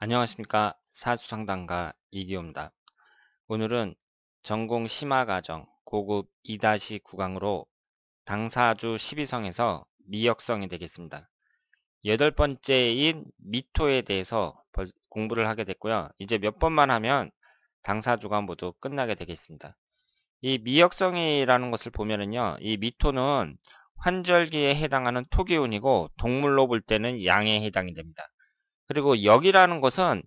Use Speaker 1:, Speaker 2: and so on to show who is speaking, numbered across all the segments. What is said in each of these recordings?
Speaker 1: 안녕하십니까. 사수상담가 이기호입니다. 오늘은 전공 심화과정 고급 2-9강으로 당사주 12성에서 미역성이 되겠습니다. 8번째인 미토에 대해서 공부를 하게 됐고요. 이제 몇 번만 하면 당사주가 모두 끝나게 되겠습니다. 이 미역성이라는 것을 보면은요, 이 미토는 환절기에 해당하는 토기운이고 동물로 볼 때는 양에 해당이 됩니다. 그리고 역이라는 것은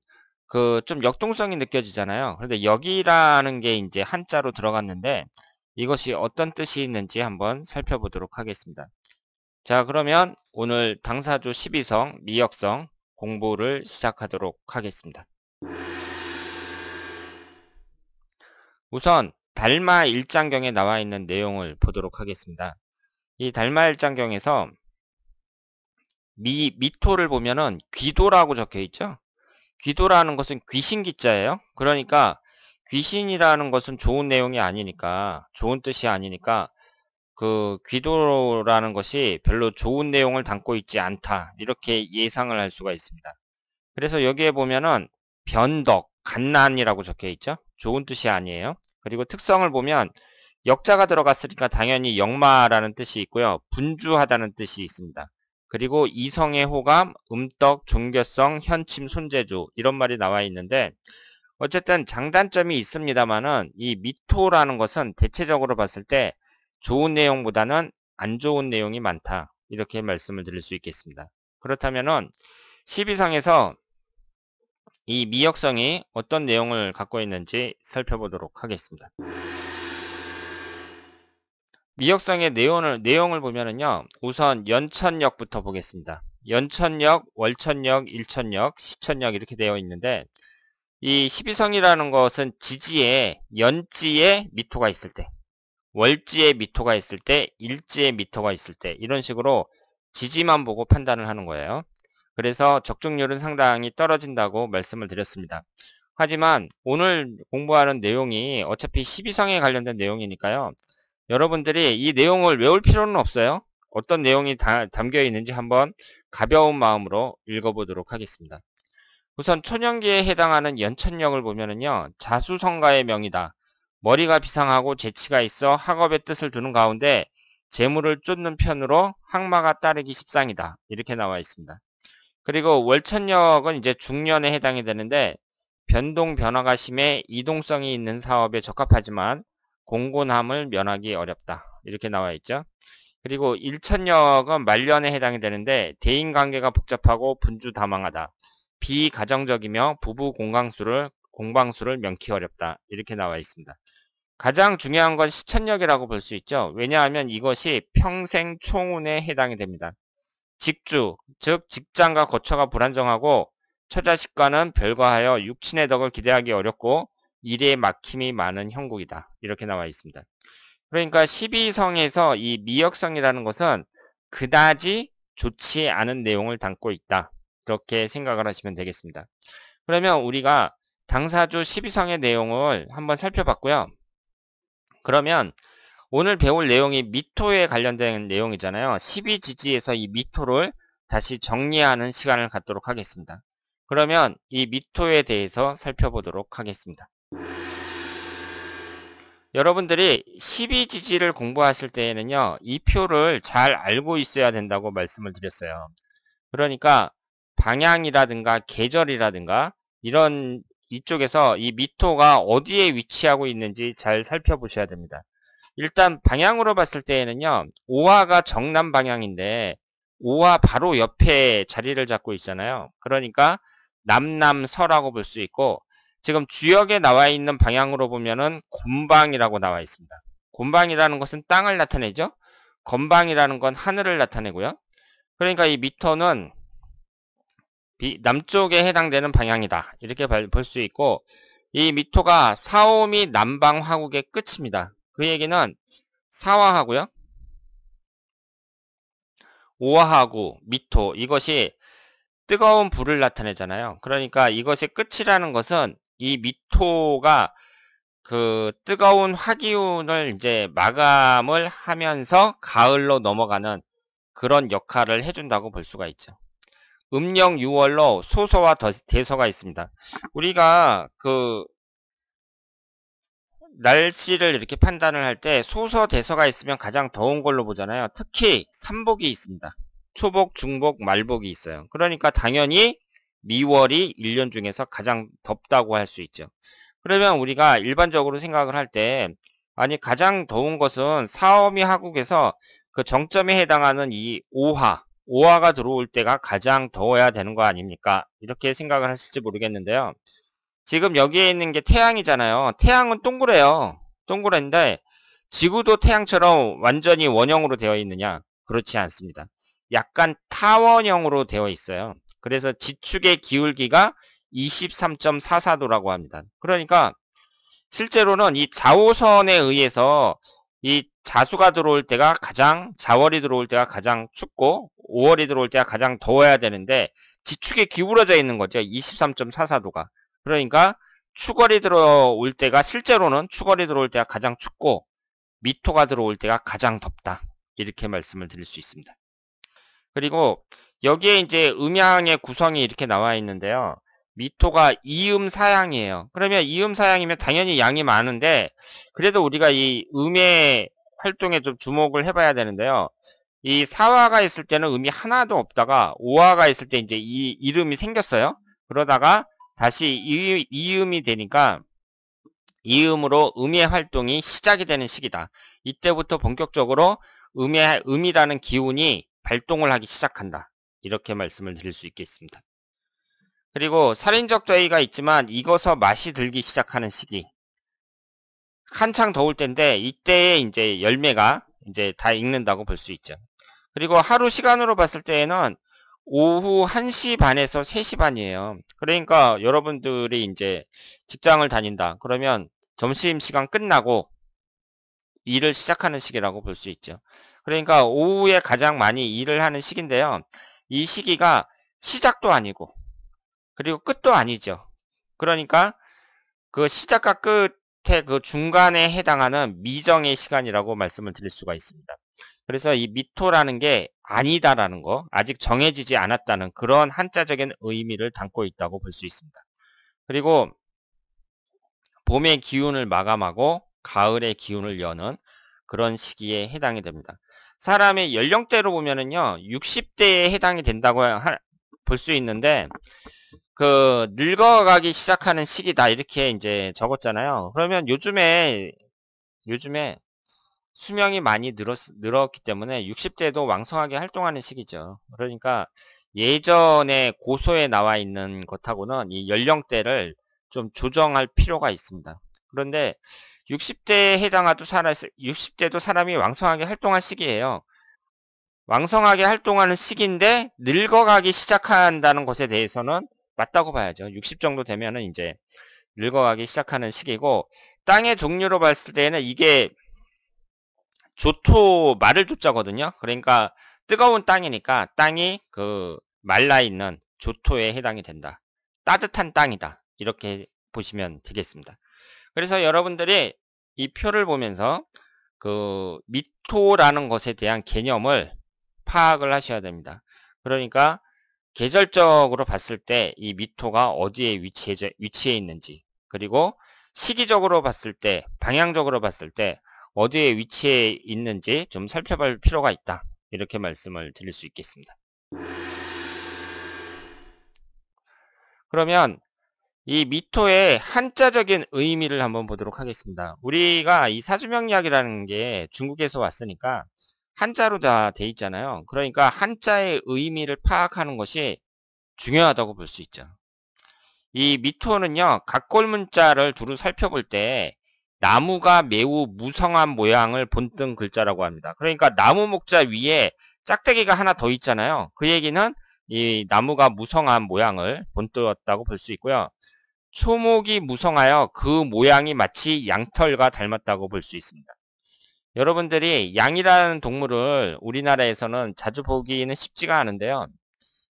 Speaker 1: 그 좀 역동성이 느껴지잖아요. 그런데 역이라는 게 이제 한자로 들어갔는데 이것이 어떤 뜻이 있는지 한번 살펴보도록 하겠습니다. 자, 그러면 오늘 당사주 12성 미역성 공부를 시작하도록 하겠습니다. 우선 달마 일장경에 나와 있는 내용을 보도록 하겠습니다. 이 달마 일장경에서 미토를 보면은 귀도라고 적혀 있죠. 귀도라는 것은 귀신 기자예요. 그러니까 귀신이라는 것은 좋은 내용이 아니니까, 좋은 뜻이 아니니까 그 귀도라는 것이 별로 좋은 내용을 담고 있지 않다, 이렇게 예상을 할 수가 있습니다. 그래서 여기에 보면은 변덕, 갓난이라고 적혀 있죠. 좋은 뜻이 아니에요. 그리고 특성을 보면 역자가 들어갔으니까 당연히 역마라는 뜻이 있고요. 분주하다는 뜻이 있습니다. 그리고 이성의 호감, 음덕, 종교성, 현침, 손재주, 이런 말이 나와 있는데 어쨌든 장단점이 있습니다만은 이 미토라는 것은 대체적으로 봤을 때 좋은 내용보다는 안 좋은 내용이 많다, 이렇게 말씀을 드릴 수 있겠습니다. 그렇다면은 12성에서 이 미역성이 어떤 내용을 갖고 있는지 살펴보도록 하겠습니다. 미역성의 내용을 보면은요, 우선 연천역부터 보겠습니다. 연천역, 월천역, 일천역, 시천역 이렇게 되어 있는데 이 12성이라는 것은 지지에 연지에 미토가 있을 때, 월지에 미토가 있을 때, 일지에 미토가 있을 때, 이런 식으로 지지만 보고 판단을 하는 거예요. 그래서 적중률은 상당히 떨어진다고 말씀을 드렸습니다. 하지만 오늘 공부하는 내용이 어차피 12성에 관련된 내용이니까요. 여러분들이 이 내용을 외울 필요는 없어요. 어떤 내용이 담겨 있는지 한번 가벼운 마음으로 읽어보도록 하겠습니다. 우선 초년기에 해당하는 연천역을 보면은요, 자수성가의 명이다. 머리가 비상하고 재치가 있어 학업의 뜻을 두는 가운데 재물을 쫓는 편으로 항마가 따르기 십상이다, 이렇게 나와 있습니다. 그리고 월천역은 이제 중년에 해당이 되는데 변동 변화가 심해 이동성이 있는 사업에 적합하지만 공곤함을 면하기 어렵다, 이렇게 나와 있죠. 그리고 일천역은 말년에 해당이 되는데 대인관계가 복잡하고 분주다망하다. 비가정적이며 부부 공방수를 명키 어렵다, 이렇게 나와 있습니다. 가장 중요한 건 시천역이라고 볼 수 있죠. 왜냐하면 이것이 평생 총운에 해당이 됩니다. 직주, 즉 직장과 거처가 불안정하고 처자식과는 별거하여 육친의 덕을 기대하기 어렵고 일에 막힘이 많은 형국이다, 이렇게 나와 있습니다. 그러니까 12성에서 이 미역성이라는 것은 그다지 좋지 않은 내용을 담고 있다, 그렇게 생각을 하시면 되겠습니다. 그러면 우리가 당사주 12성의 내용을 한번 살펴봤고요. 그러면 오늘 배울 내용이 미토에 관련된 내용이잖아요. 12지지에서 이 미토를 다시 정리하는 시간을 갖도록 하겠습니다. 그러면 이 미토에 대해서 살펴보도록 하겠습니다. 여러분들이 12지지를 공부하실 때에는요, 이 표를 잘 알고 있어야 된다고 말씀을 드렸어요. 그러니까 방향이라든가 계절이라든가 이런 이쪽에서 이 미토가 어디에 위치하고 있는지 잘 살펴보셔야 됩니다. 일단 방향으로 봤을 때에는요, 오화가 정남 방향인데 오화 바로 옆에 자리를 잡고 있잖아요. 그러니까 남남서라고 볼 수 있고, 지금 주역에 나와 있는 방향으로 보면은 곤방이라고 나와 있습니다. 곤방이라는 것은 땅을 나타내죠. 건방이라는 건 하늘을 나타내고요. 그러니까 이 미토는 남쪽에 해당되는 방향이다, 이렇게 볼 수 있고, 이 미토가 사오미 남방 화국의 끝입니다. 그 얘기는 사화하고요, 오화하고 미토, 이것이 뜨거운 불을 나타내잖아요. 그러니까 이것의 끝이라는 것은 이 미토가 그 뜨거운 화기운을 이제 마감을 하면서 가을로 넘어가는 그런 역할을 해준다고 볼 수가 있죠. 음력 6월로 소서와 대서가 있습니다. 우리가 그 날씨를 이렇게 판단을 할 때 소서 대서가 있으면 가장 더운 걸로 보잖아요. 특히 삼복이 있습니다. 초복, 중복, 말복이 있어요. 그러니까 당연히 미월이 1년 중에서 가장 덥다고 할 수 있죠. 그러면 우리가 일반적으로 생각을 할 때 아니 가장 더운 것은 사어미 하국에서 그 정점에 해당하는 이 오화가 들어올 때가 가장 더워야 되는 거 아닙니까? 이렇게 생각을 하실지 모르겠는데요. 지금 여기에 있는 게 태양이잖아요. 태양은 동그래요. 동그란데 지구도 태양처럼 완전히 원형으로 되어 있느냐? 그렇지 않습니다. 약간 타원형으로 되어 있어요. 그래서 지축의 기울기가 23.44도라고 합니다. 그러니까 실제로는 이 자오선에 의해서 이 자수가 들어올 때가 자월이 들어올 때가 가장 춥고 5월이 들어올 때가 가장 더워야 되는데 지축에 기울어져 있는 거죠. 23.44도가. 그러니까 축월이 들어올 때가 실제로는 축월이 들어올 때가 가장 춥고 미토가 들어올 때가 가장 덥다. 이렇게 말씀을 드릴 수 있습니다. 그리고 여기에 이제 음양의 구성이 이렇게 나와 있는데요. 미토가 이음사양이에요. 그러면 이음사양이면 당연히 양이 많은데 그래도 우리가 이 음의 활동에 좀 주목을 해봐야 되는데요. 이 사화가 있을 때는 음이 하나도 없다가 오화가 있을 때 이제 이 이름이 생겼어요. 그러다가 다시 이음이 되니까 이음으로 음의 활동이 시작이 되는 시기다. 이때부터 본격적으로 음이라는 기운이 발동을 하기 시작한다. 이렇게 말씀을 드릴 수 있겠습니다. 그리고 살인적 더위가 있지만 익어서 맛이 들기 시작하는 시기. 한창 더울 때인데 이때에 이제 열매가 이제 다 익는다고 볼 수 있죠. 그리고 하루 시간으로 봤을 때에는 오후 1시 반에서 3시 반이에요. 그러니까 여러분들이 이제 직장을 다닌다. 그러면 점심시간 끝나고 일을 시작하는 시기라고 볼 수 있죠. 그러니까 오후에 가장 많이 일을 하는 시기인데요. 이 시기가 시작도 아니고 그리고 끝도 아니죠. 그러니까 그 시작과 끝의 그 중간에 해당하는 미정의 시간이라고 말씀을 드릴 수가 있습니다. 그래서 이 미토라는 게 아니다라는 거, 아직 정해지지 않았다는 그런 한자적인 의미를 담고 있다고 볼 수 있습니다. 그리고 봄의 기운을 마감하고 가을의 기운을 여는 그런 시기에 해당이 됩니다. 사람의 연령대로 보면은요, 60대에 해당이 된다고 볼 수 있는데, 그 늙어가기 시작하는 시기다 이렇게 이제 적었잖아요. 그러면 요즘에 수명이 많이 늘었기 때문에 60대도 왕성하게 활동하는 시기죠. 그러니까 예전에 고소에 나와 있는 것하고는 이 연령대를 좀 조정할 필요가 있습니다. 그런데 60대에 해당하도 60대도 사람이 왕성하게 활동할 시기예요. 왕성하게 활동하는 시기인데 늙어가기 시작한다는 것에 대해서는 맞다고 봐야죠. 60 정도 되면은 이제 늙어가기 시작하는 시기고 땅의 종류로 봤을 때는 이게 조토 말을 조자거든요. 그러니까 뜨거운 땅이니까 땅이 그 말라있는 조토에 해당이 된다. 따뜻한 땅이다. 이렇게 보시면 되겠습니다. 그래서 여러분들이 이 표를 보면서 그 미토라는 것에 대한 개념을 파악을 하셔야 됩니다. 그러니까 계절적으로 봤을 때 이 미토가 어디에 위치해 있는지, 그리고 시기적으로 봤을 때, 방향적으로 봤을 때 어디에 위치해 있는지 좀 살펴볼 필요가 있다. 이렇게 말씀을 드릴 수 있겠습니다. 그러면 이 미토의 한자적인 의미를 한번 보도록 하겠습니다. 우리가 이 사주명리학이라는 게 중국에서 왔으니까 한자로 다 돼 있잖아요. 그러니까 한자의 의미를 파악하는 것이 중요하다고 볼 수 있죠. 이 미토는요, 각골문자를 두루 살펴볼 때 나무가 매우 무성한 모양을 본뜬 글자라고 합니다. 그러니까 나무 목자 위에 짝대기가 하나 더 있잖아요. 그 얘기는 이 나무가 무성한 모양을 본뜨었다고 볼 수 있고요. 초목이 무성하여 그 모양이 마치 양털과 닮았다고 볼 수 있습니다. 여러분들이 양이라는 동물을 우리나라에서는 자주 보기는 쉽지가 않은데요.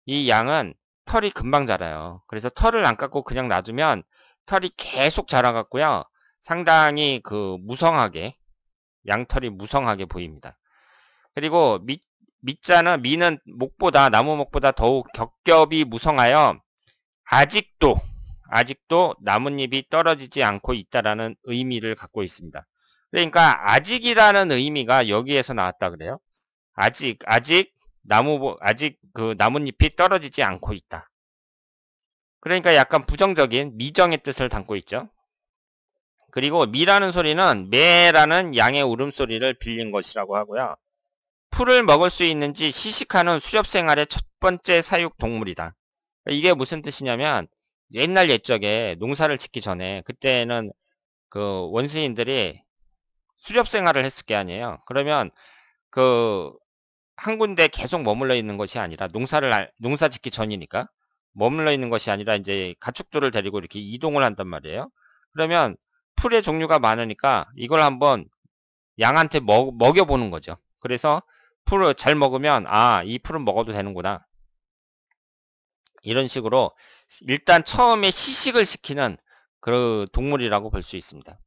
Speaker 1: 이 양은 털이 금방 자라요. 그래서 털을 안 깎고 그냥 놔두면 털이 계속 자라갖고요. 상당히 그 무성하게, 양털이 무성하게 보입니다. 그리고 미는 나무 목보다 더욱 겹겹이 무성하여 아직도 나뭇잎이 떨어지지 않고 있다라는 의미를 갖고 있습니다. 그러니까 아직이라는 의미가 여기에서 나왔다 그래요. 아직 그 나뭇잎이 떨어지지 않고 있다. 그러니까 약간 부정적인 미정의 뜻을 담고 있죠. 그리고 미라는 소리는 매라는 양의 울음소리를 빌린 것이라고 하고요. 풀을 먹을 수 있는지 시식하는 수렵생활의 첫 번째 사육 동물이다. 이게 무슨 뜻이냐면 옛날 옛적에 농사를 짓기 전에 그때는 그 원시인들이 수렵생활을 했을 게 아니에요. 그러면 그 한 군데 계속 머물러 있는 것이 아니라 농사 짓기 전이니까 머물러 있는 것이 아니라 이제 가축들을 데리고 이렇게 이동을 한단 말이에요. 그러면 풀의 종류가 많으니까 이걸 한번 양한테 먹여보는 거죠. 그래서 풀을 잘 먹으면 이 풀은 먹어도 되는구나. 이런 식으로 일단 처음에 시식을 시키는 그 동물이라고 볼 수 있습니다.